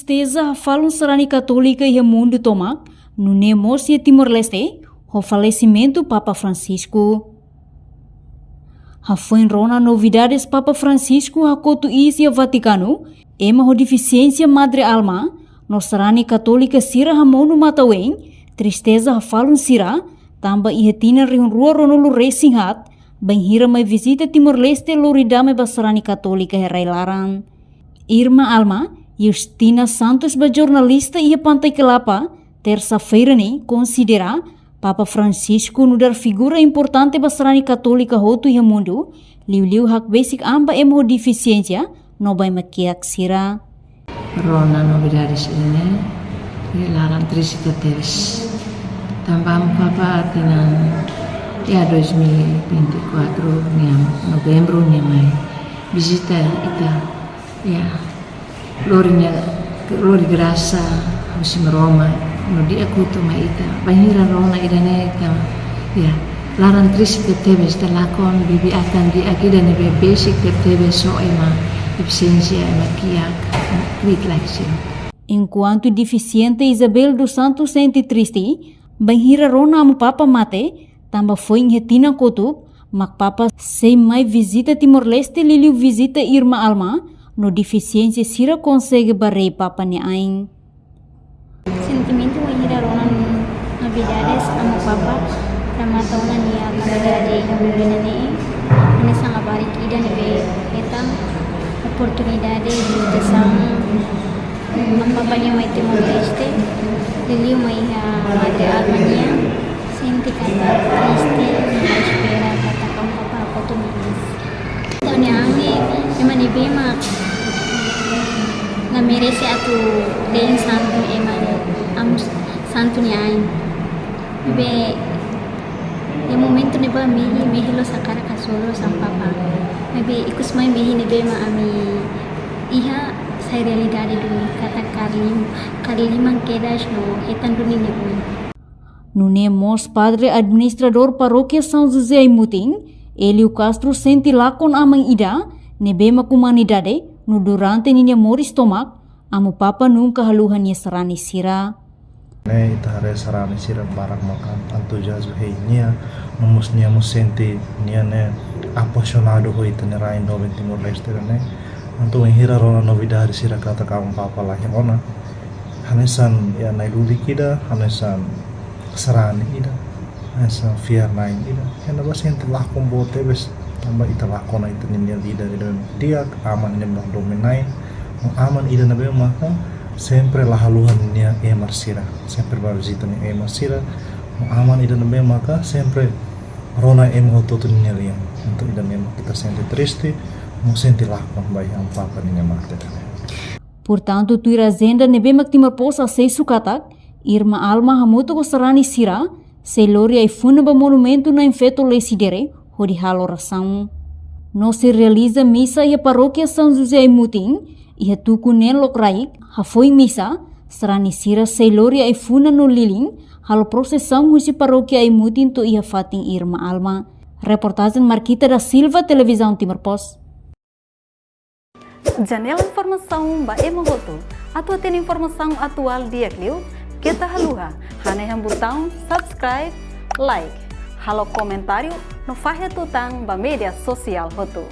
tristeza falam serani católica e mundo tomak no Nemosia Timor-Leste o falecimento Papa Francisco. Foi rona novidades Papa Francisco a Coto Isia Vaticano ema ho deficiência Madre Alma no serani católica sira hamono mataweng tristeza falam sira tamba ihetina rihun rua ronolo racing hat bang hira mai visita Timor-Leste loridame basarani católica herai larang. Irma Alma Justina Santos ba jornalista ia Pantai Kelapa terça-feira ni considera Papa Francisco nudar figura importante basarani católica hotu ia mundo liu hak basic amba emo deficiência no bai makiak sira. Rona novidades ini larang trisita teres tambah Papa tinan ya 2024 niam Novembro niamai visita ita ya lori grasa musim Roma no dia kuto ma ita banhira Rona idane ita ya larang trisita teres telakon bibi akan di akida ne basic teres so ema deficiência ema kiak klik laksio. Enquanto deficiente Isabel dos Santos sente triste, banhira Rona amo Papa mate, tamba foi em retina kotuk, mak Papa sem mai visita Timor-Leste liliu visita Irma Alma, no deficiência sira consegue barrei Papa ne aing. Sentimento banhira Rona novidades amo Papa, rama tauna nia novidade novidade ne, ane sanga barik ida ne be etang oportunidade de tesang Papanya mai Timor-Leste, liliu mai Madre Almania, senti kata triste, na espera kata kang Papa ako tumilis. Ito ni angi, eman ibema na merece atu lein santo eman am santo ni ain. Ibe ya momento ni ba mihi lo sakara kasolo sang Papa. Ibe ikus mai mihi ni bema ami iha saya realidade dulu kata Carlimang quedas no etan duni nebun. No Nemos Padre Administrador Paróquia São José Imuting, Elio Castro senti lakon amang ida nebema comunidade no durante ninya moris tomak amo Papa nunca haluhan niya sarani sira. Ne itare sarani sira barang makan entusiasmo heinia nomus niya mo senti niya ne apasionado ho itane rain do Timor-Leste ne. Untuk menghira Rona novidades sira kata kamu Papa lah yang ona hanesan ya nailuli kida hanesan serani ida hanesan fiar nain ida kena basen telah kombote bes tambah ita lakona ita ninya ida dia aman nyembah dominain aman ida nabe maka sempre lahaluhan nia emar sira sempre barzita nia emar sira aman ida nabe maka sempre Rona emo toto ninya liang untuk ida memang kita senti triste não sente lá quando vai a Papa nem a mate. Portanto, tu agenda nebe maktimar posa sei sukatak, Irma Alma hamuto ko sarani sira, sei lori ai funaba monumento na infeto lesidere, hodi halo ração. No se realiza missa e a paróquia São José Imuting, e a tuku nen lokraik, ha foi missa, sarani sira sei lori ai funa no liling, halo processão husi paróquia Imuting to ia fating Irma Alma. Reportagem Marquita da Silva, Televisão Timor Post. Janela informação ba emohoto. Atua tem informação atual dia kliu. Kita haluha. Hane yang botão subscribe, like. Halo comentário no faixa tutang ba media sosial hoto.